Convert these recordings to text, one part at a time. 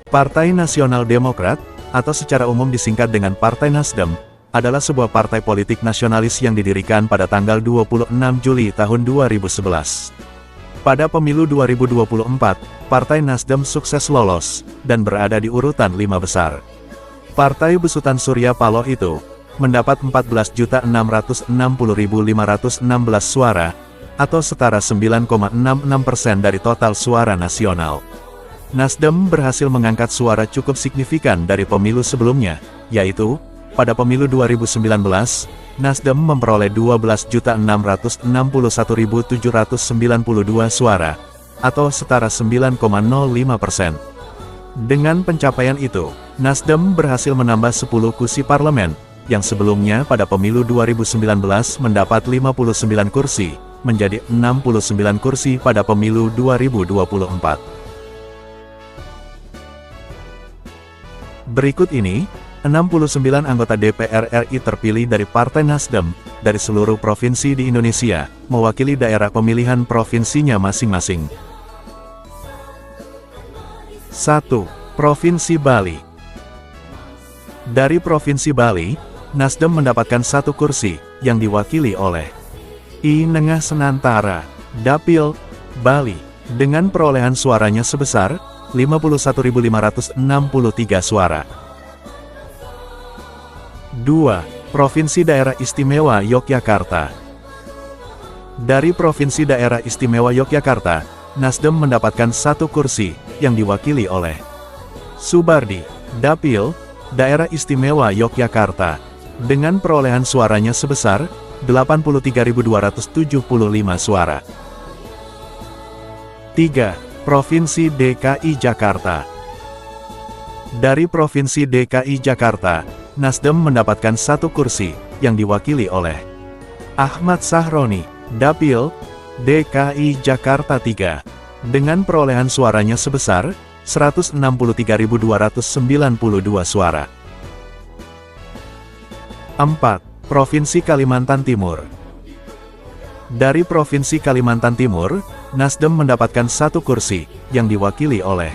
Partai Nasional Demokrat, atau secara umum disingkat dengan Partai Nasdem, adalah sebuah partai politik nasionalis yang didirikan pada tanggal 26 Juli tahun 2011. Pada pemilu 2024, Partai Nasdem sukses lolos, dan berada di urutan 5 besar. Partai besutan Surya Paloh itu, mendapat 14.660.516 suara, atau setara 9,66% dari total suara nasional. Nasdem berhasil mengangkat suara cukup signifikan dari pemilu sebelumnya, yaitu, pada pemilu 2019, Nasdem memperoleh 12.661.792 suara, atau setara 9,05%. Dengan pencapaian itu, Nasdem berhasil menambah 10 kursi parlemen, yang sebelumnya pada pemilu 2019 mendapat 59 kursi, menjadi 69 kursi pada pemilu 2024. Berikut ini, 69 anggota DPR RI terpilih dari Partai Nasdem, dari seluruh provinsi di Indonesia, mewakili daerah pemilihan provinsinya masing-masing. 1. Provinsi Bali. Dari Provinsi Bali, Nasdem mendapatkan 1 kursi, yang diwakili oleh I Nengah Senantara, Dapil, Bali, dengan perolehan suaranya sebesar 51.563 suara. 2. Provinsi Daerah Istimewa Yogyakarta. Dari Provinsi Daerah Istimewa Yogyakarta, Nasdem mendapatkan 1 kursi, yang diwakili oleh Subardi, Dapil, Daerah Istimewa Yogyakarta, dengan perolehan suaranya sebesar 83.275 suara. 3. Provinsi DKI Jakarta. Dari Provinsi DKI Jakarta, Nasdem mendapatkan 1 kursi, yang diwakili oleh Ahmad Sahroni, Dapil, DKI Jakarta 3, dengan perolehan suaranya sebesar 163.292 suara. 4. Provinsi Kalimantan Timur. Dari Provinsi Kalimantan Timur, Nasdem mendapatkan 1 kursi, yang diwakili oleh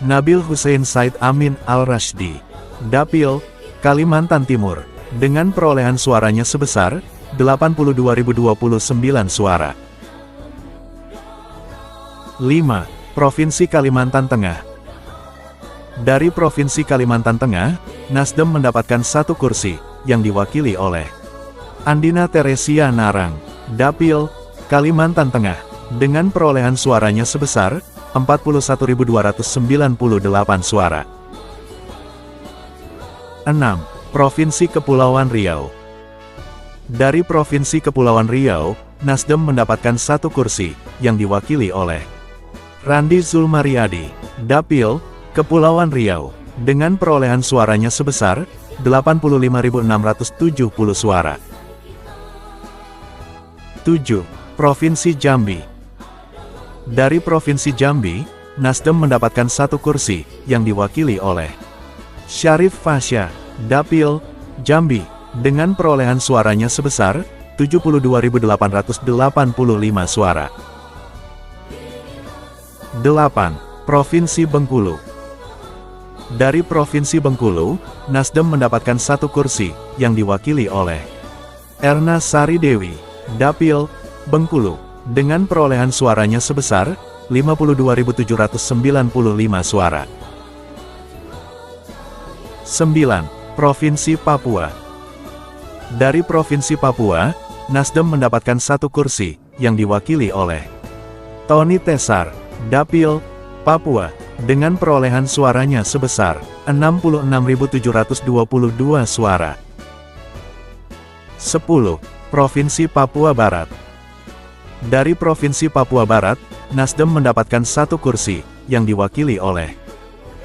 Nabil Hussein Said Amin Al-Rashdi, Dapil, Kalimantan Timur, dengan perolehan suaranya sebesar 82.029 suara. 5. Provinsi Kalimantan Tengah. Dari Provinsi Kalimantan Tengah, Nasdem mendapatkan 1 kursi, yang diwakili oleh Andina Teresia Narang, Dapil, Kalimantan Tengah, dengan perolehan suaranya sebesar 41.298 suara. 6. Provinsi Kepulauan Riau. Dari Provinsi Kepulauan Riau, Nasdem mendapatkan 1 kursi, yang diwakili oleh Randi Zulmariadi, Dapil, Kepulauan Riau, dengan perolehan suaranya sebesar 85.670 suara. 7. Provinsi Jambi. Dari Provinsi Jambi, Nasdem mendapatkan 1 kursi, yang diwakili oleh Syarif Fasya, Dapil, Jambi, dengan perolehan suaranya sebesar 72.885 suara. 8. Provinsi Bengkulu. Dari Provinsi Bengkulu, Nasdem mendapatkan 1 kursi, yang diwakili oleh Erna Sari Dewi, Dapil, Bengkulu, dengan perolehan suaranya sebesar 52.795 suara. 9. Provinsi Papua. Dari Provinsi Papua, Nasdem mendapatkan 1 kursi, yang diwakili oleh Tony Tesar, Dapil, Papua, dengan perolehan suaranya sebesar 66.722 suara. 10. Provinsi Papua Barat. Dari Provinsi Papua Barat, Nasdem mendapatkan 1 kursi, yang diwakili oleh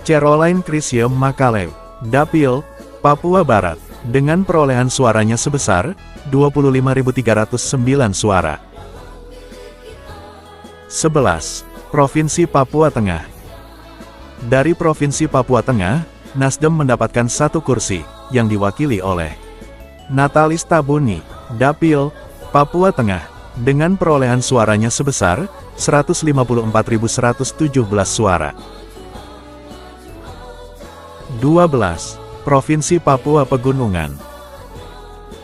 Caroline Chrisye Makalew, Dapil, Papua Barat, dengan perolehan suaranya sebesar 25.309 suara. 11. Provinsi Papua Tengah. Dari Provinsi Papua Tengah, Nasdem mendapatkan 1 kursi, yang diwakili oleh Natalis Tabuni, Dapil, Papua Tengah, dengan perolehan suaranya sebesar 154.117 suara. 12. Provinsi Papua Pegunungan.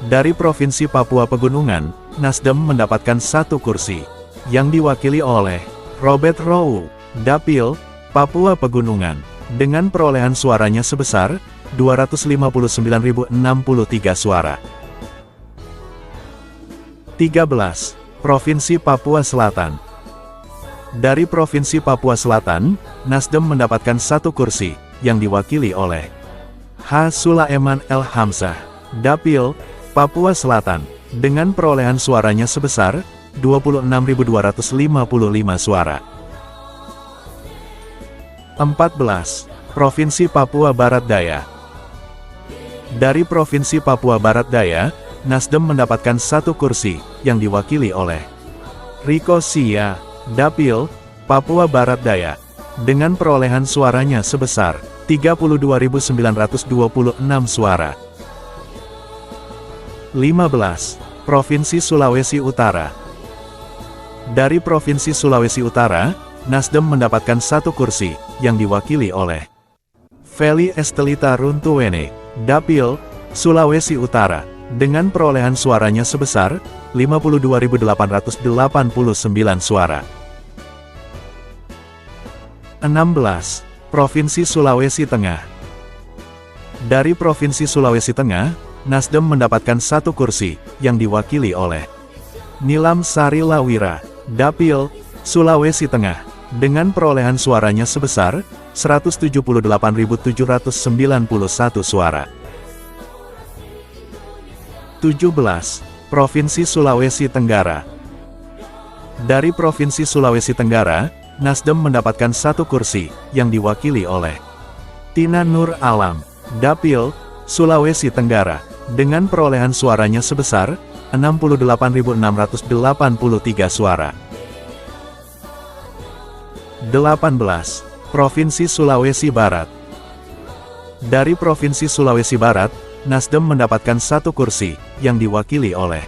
Dari Provinsi Papua Pegunungan, Nasdem mendapatkan 1 kursi, yang diwakili oleh Robert Rowu, Dapil, Papua Pegunungan, dengan perolehan suaranya sebesar 259.063 suara. 13. Provinsi Papua Selatan. Dari Provinsi Papua Selatan, Nasdem mendapatkan 1 kursi, yang diwakili oleh H. Sulaiman El Hamzah, Dapil, Papua Selatan, dengan perolehan suaranya sebesar 26.255 suara. 14. Provinsi Papua Barat Daya. Dari Provinsi Papua Barat Daya, Nasdem mendapatkan 1 kursi, yang diwakili oleh Riko Sia, Dapil, Papua Barat Daya, dengan perolehan suaranya sebesar 32.926 suara. 15. Provinsi Sulawesi Utara. Dari Provinsi Sulawesi Utara, Nasdem mendapatkan 1 kursi, yang diwakili oleh Feli Estelita Runtuwene, Dapil, Sulawesi Utara, dengan perolehan suaranya sebesar 52.889 suara. 16. Provinsi Sulawesi Tengah. Dari Provinsi Sulawesi Tengah, Nasdem mendapatkan 1 kursi, yang diwakili oleh Nilam Sari Lawira, Dapil, Sulawesi Tengah, dengan perolehan suaranya sebesar 178.791 suara. 17. Provinsi Sulawesi Tenggara. Dari Provinsi Sulawesi Tenggara, Nasdem mendapatkan 1 kursi, yang diwakili oleh Tina Nur Alam, Dapil, Sulawesi Tenggara, dengan perolehan suaranya sebesar 68.683 suara. 18. Provinsi Sulawesi Barat. Dari Provinsi Sulawesi Barat, Nasdem mendapatkan 1 kursi, yang diwakili oleh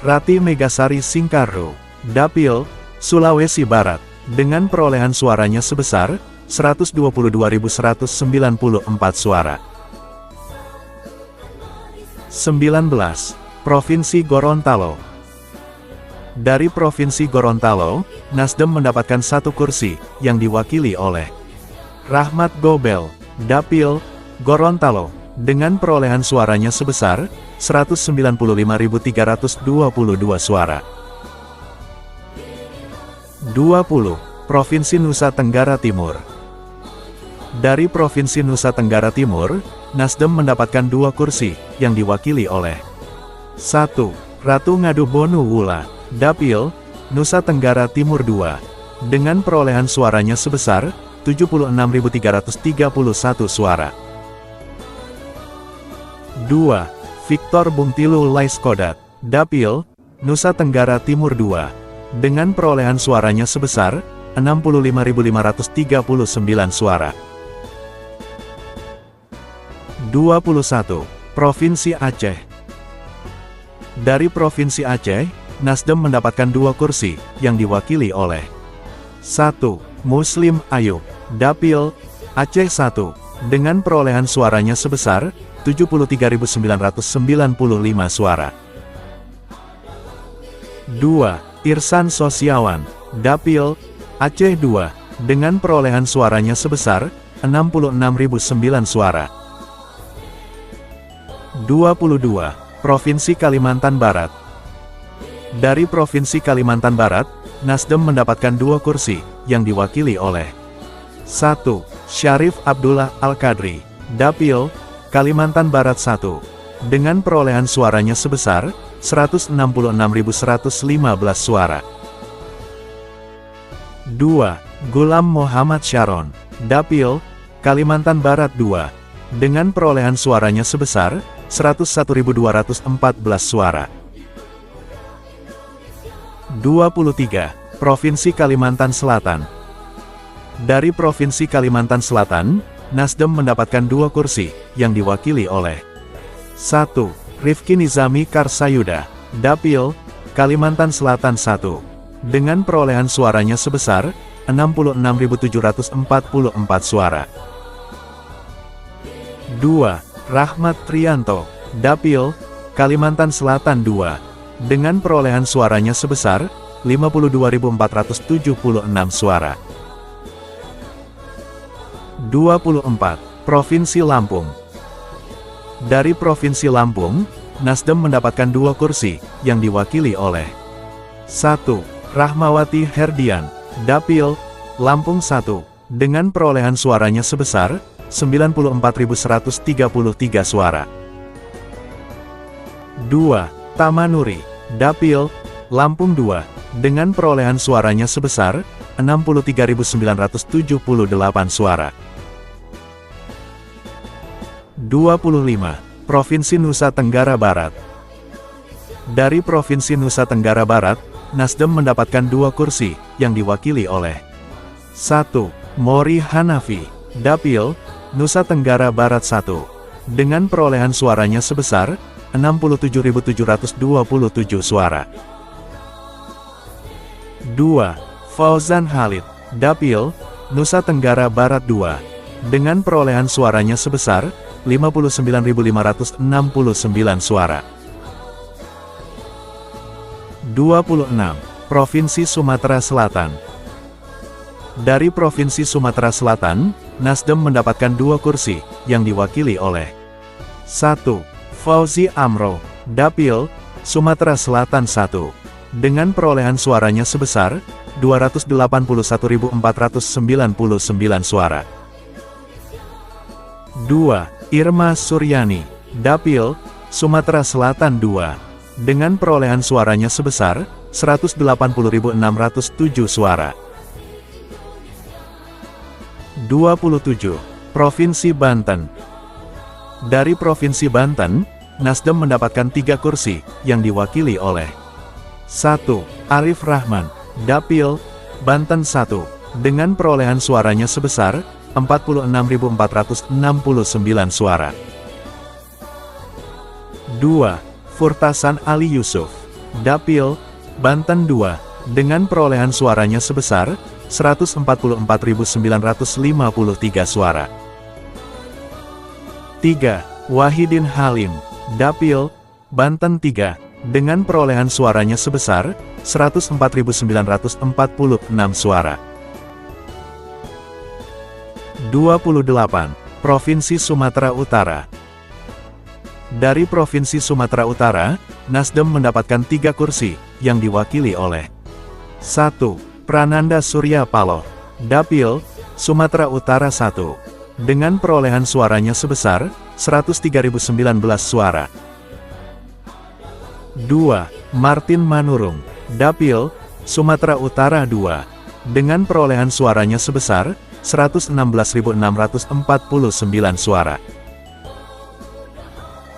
Rati Megasari Singkaru, Dapil, Sulawesi Barat, dengan perolehan suaranya sebesar 122.194 suara. 19. Provinsi Gorontalo. Dari Provinsi Gorontalo, Nasdem mendapatkan 1 kursi, yang diwakili oleh Rahmat Gobel, Dapil, Gorontalo, dengan perolehan suaranya sebesar 195.322 suara. 20. Provinsi Nusa Tenggara Timur. Dari Provinsi Nusa Tenggara Timur, Nasdem mendapatkan 2 kursi, yang diwakili oleh 1. Ratu Ngadu Bonu Wula, Dapil, Nusa Tenggara Timur 2, dengan perolehan suaranya sebesar 76.331 suara. 2. Victor Bungtilu Laiskodat, Dapil, Nusa Tenggara Timur 2, dengan perolehan suaranya sebesar 65.539 suara. 21. Provinsi Aceh. Dari Provinsi Aceh, Nasdem mendapatkan 2 kursi, yang diwakili oleh 1. Muslim Ayub, Dapil, Aceh 1, dengan perolehan suaranya sebesar 73.995 suara. 2. Irsan Sosiawan, Dapil, Aceh 2, dengan perolehan suaranya sebesar 66.009 suara. 22. Provinsi Kalimantan Barat. Dari Provinsi Kalimantan Barat, Nasdem mendapatkan 2 kursi, yang diwakili oleh 1. Syarif Abdullah Al-Qadri, Dapil, Kalimantan Barat 1, dengan perolehan suaranya sebesar 166.115 suara. 2. Gulam Muhammad Sharon, Dapil, Kalimantan Barat 2, dengan perolehan suaranya sebesar 101.214 suara. 23. Provinsi Kalimantan Selatan. Dari Provinsi Kalimantan Selatan, Nasdem mendapatkan 2 kursi, yang diwakili oleh 1. Rifki Nizami Karsayuda, Dapil, Kalimantan Selatan 1, dengan perolehan suaranya sebesar 66.744 suara. 2. Rahmat Trianto, Dapil, Kalimantan Selatan 2, dengan perolehan suaranya sebesar 52.476 suara. 24. Provinsi Lampung. Dari Provinsi Lampung, Nasdem mendapatkan 2 kursi, yang diwakili oleh 1. Rahmawati Herdian, Dapil, Lampung 1, dengan perolehan suaranya sebesar 94.133 suara. 2. Tamanuri, Dapil, Lampung 2, dengan perolehan suaranya sebesar 63.978 suara. 25. Provinsi Nusa Tenggara Barat. Dari Provinsi Nusa Tenggara Barat, Nasdem mendapatkan 2 kursi, yang diwakili oleh 1. Mori Hanafi, Dapil, Nusa Tenggara Barat 1, dengan perolehan suaranya sebesar 67.727 suara. 2. Fauzan Khalid, Dapil, Nusa Tenggara Barat 2, dengan perolehan suaranya sebesar 59.569 suara. 26. Provinsi Sumatera Selatan. Dari Provinsi Sumatera Selatan, Nasdem mendapatkan 2 kursi, yang diwakili oleh 1. Fauzi Amro, Dapil, Sumatera Selatan 1, dengan perolehan suaranya sebesar 281.499 suara. 2. Irma Suryani, Dapil, Sumatera Selatan 2, dengan perolehan suaranya sebesar 180.607 suara. 27. Provinsi Banten. Dari Provinsi Banten, Nasdem mendapatkan 3 kursi, yang diwakili oleh 1. Arif Rahman, Dapil, Banten 1, dengan perolehan suaranya sebesar 46.469 suara. 2. Furtasan Ali Yusuf, Dapil, Banten 2, dengan perolehan suaranya sebesar 144.953 suara. 3. Wahidin Halim, Dapil, Banten 3, dengan perolehan suaranya sebesar 104.946 suara. 28. Provinsi Sumatera Utara. Dari Provinsi Sumatera Utara, Nasdem mendapatkan 3 kursi, yang diwakili oleh 1. Prananda Surya Paloh, Dapil, Sumatera Utara 1, dengan perolehan suaranya sebesar 103.019 suara. 2. Martin Manurung, Dapil, Sumatera Utara 2, dengan perolehan suaranya sebesar 116.649 suara.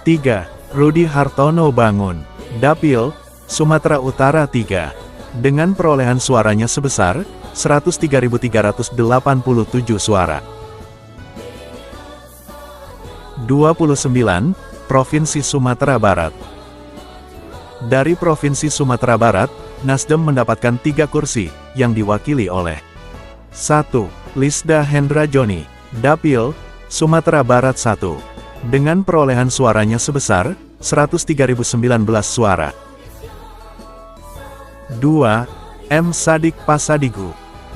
3. Rudi Hartono Bangun, Dapil, Sumatera Utara 3, dengan perolehan suaranya sebesar 103.387 suara. 29. Provinsi Sumatera Barat. Dari Provinsi Sumatera Barat, Nasdem mendapatkan 3 kursi, yang diwakili oleh 1. Lisda Hendra Joni, Dapil, Sumatera Barat 1, dengan perolehan suaranya sebesar 103.019 suara. 2. M. Sadik Pasadigu,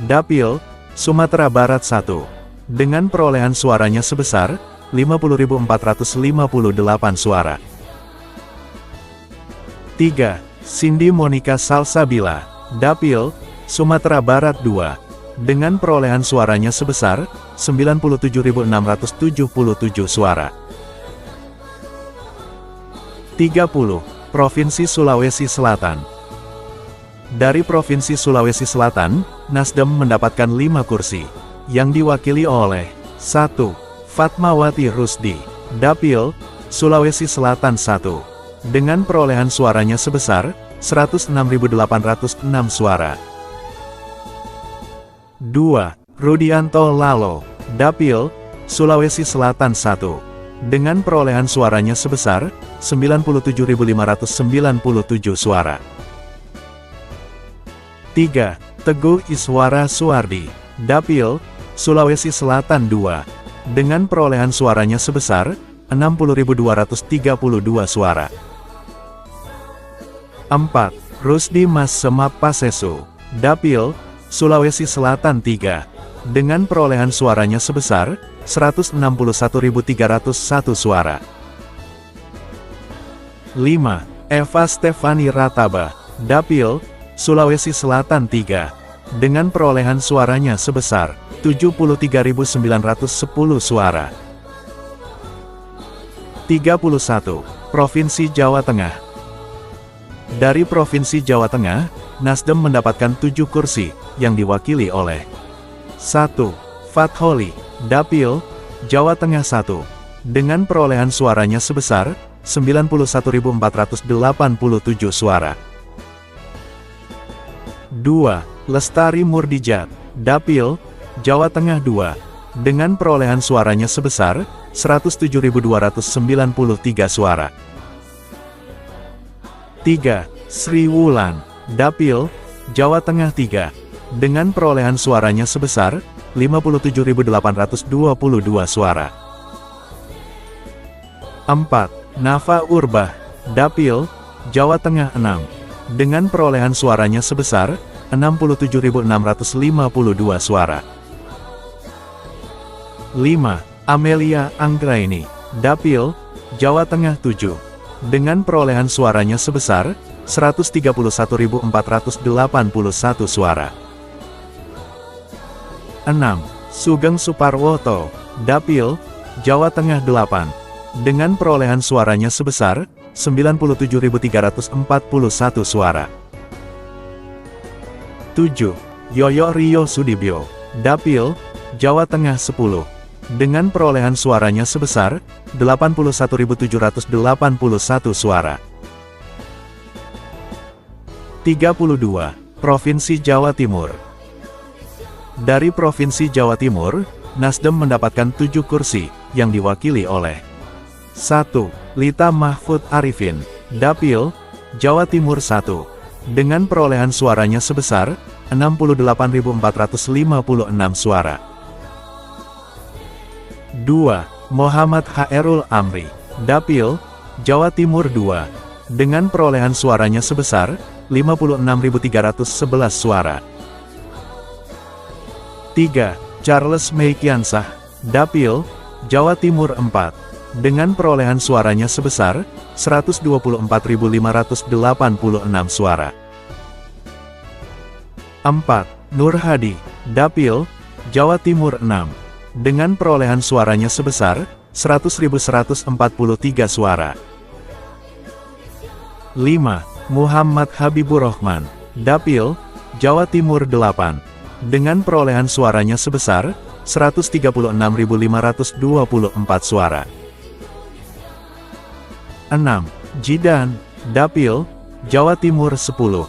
Dapil, Sumatera Barat 1, dengan perolehan suaranya sebesar 50.458 suara. 3. Cindy Monica Salsabila, Dapil, Sumatera Barat 2, dengan perolehan suaranya sebesar 97.677 suara. 30. Provinsi Sulawesi Selatan. Dari Provinsi Sulawesi Selatan, Nasdem mendapatkan 5 kursi, yang diwakili oleh 1. Fatmawati Rusdi, Dapil, Sulawesi Selatan 1, dengan perolehan suaranya sebesar 106.806 suara. 2. Rudianto Lalo, Dapil, Sulawesi Selatan 1, dengan perolehan suaranya sebesar 97.597 suara. 3. Teguh Iswara Suardi, Dapil, Sulawesi Selatan 2, dengan perolehan suaranya sebesar 60.232 suara. 4. Rusdi Mas Semap Pasesu, Dapil, Sulawesi Selatan 3, dengan perolehan suaranya sebesar 161.301 suara. 5. Eva Stefani Rataba, Dapil, Sulawesi Selatan 3, dengan perolehan suaranya sebesar 73.910 suara. 31. Provinsi Jawa Tengah. Dari Provinsi Jawa Tengah, Nasdem mendapatkan 7 kursi, yang diwakili oleh 1. Fatholi, Dapil, Jawa Tengah 1, dengan perolehan suaranya sebesar 91.487 suara. 2. Lestari Murdijat, Dapil, Jawa Tengah 2, dengan perolehan suaranya sebesar 107.293 suara. 3. Sri Wulan, Dapil, Jawa Tengah 3, dengan perolehan suaranya sebesar 57.822 suara. 4. Nafa Urbah, Dapil, Jawa Tengah 6, dengan perolehan suaranya sebesar 67.652 suara. 5. Amelia Anggraini, Dapil, Jawa Tengah 7, dengan perolehan suaranya sebesar 131.481 suara. 6. Sugeng Suparwoto, Dapil, Jawa Tengah 8, dengan perolehan suaranya sebesar 97.341 suara. 7. Yoyo Ryo Sudibyo, Dapil, Jawa Tengah 10, dengan perolehan suaranya sebesar 81.781 suara. 32. Provinsi Jawa Timur. Dari Provinsi Jawa Timur, Nasdem mendapatkan 7 kursi, yang diwakili oleh 1. Lita Mahfud Arifin, Dapil, Jawa Timur 1, dengan perolehan suaranya sebesar 68.456 suara. 2. Muhammad Hairul Amri, Dapil, Jawa Timur 2, dengan perolehan suaranya sebesar 56.311 suara. 3. Charles Meikiansah, Dapil, Jawa Timur 4, dengan perolehan suaranya sebesar 124.586 suara. 4. Nur Hadi, Dapil, Jawa Timur 6, dengan perolehan suaranya sebesar 100.143 suara. 5. Muhammad Habibur Rahman, Dapil, Jawa Timur 8, dengan perolehan suaranya sebesar 136.524 suara. 6. Jidan, Dapil, Jawa Timur 10,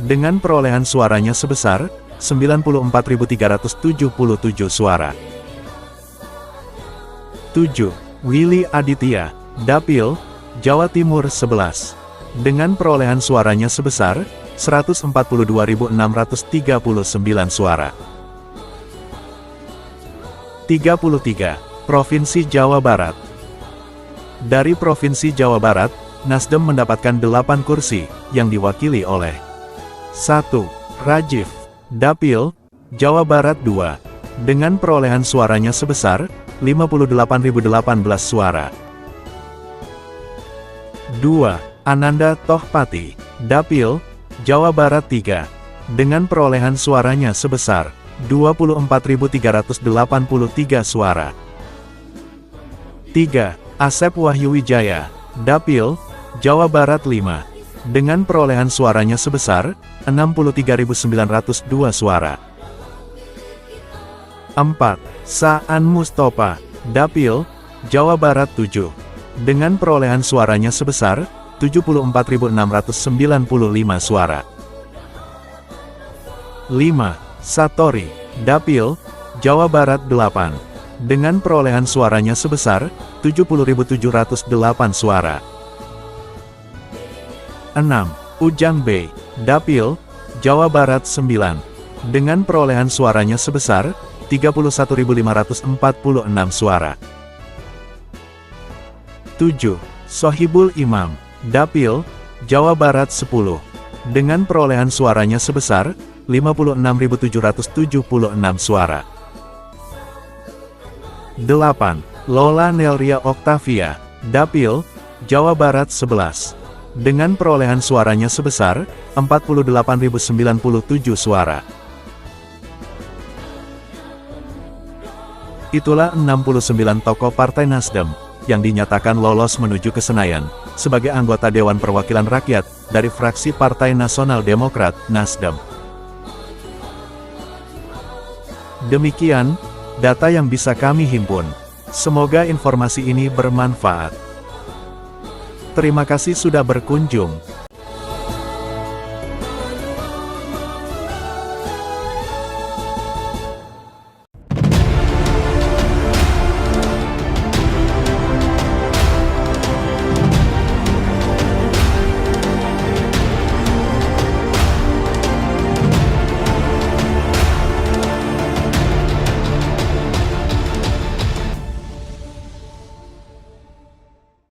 dengan perolehan suaranya sebesar 94.377 suara. 7. Willy Aditya, Dapil, Jawa Timur 11, dengan perolehan suaranya sebesar 142.639 suara. 33. Provinsi Jawa Barat. Dari Provinsi Jawa Barat, Nasdem mendapatkan 8 kursi, yang diwakili oleh 1. Rajiv, Dapil, Jawa Barat 2, dengan perolehan suaranya sebesar 58.018 suara. 2. Ananda Tohpati, Dapil, Jawa Barat 3, dengan perolehan suaranya sebesar 24.383 suara. 3. Asep Wahyu Wijaya, Dapil, Jawa Barat 5, dengan perolehan suaranya sebesar 63.902 suara. 4. Saan Mustopa, Dapil, Jawa Barat 7, dengan perolehan suaranya sebesar 74.695 suara. 5. Satori, Dapil, Jawa Barat 8, dengan perolehan suaranya sebesar 70.708 suara. 6. Ujang Bey, Dapil, Jawa Barat 9, dengan perolehan suaranya sebesar 31.546 suara. 7. Sohibul Imam, Dapil, Jawa Barat 10. Dengan perolehan suaranya sebesar 56.776 suara. 8. Lola Nelria Oktavia, Dapil, Jawa Barat 11. Dengan perolehan suaranya sebesar 48.097 suara. Itulah 69 tokoh Partai Nasdem yang dinyatakan lolos menuju ke Senayan sebagai anggota Dewan Perwakilan Rakyat dari fraksi Partai Nasional Demokrat, Nasdem. Demikian data yang bisa kami himpun. Semoga informasi ini bermanfaat. Terima kasih sudah berkunjung.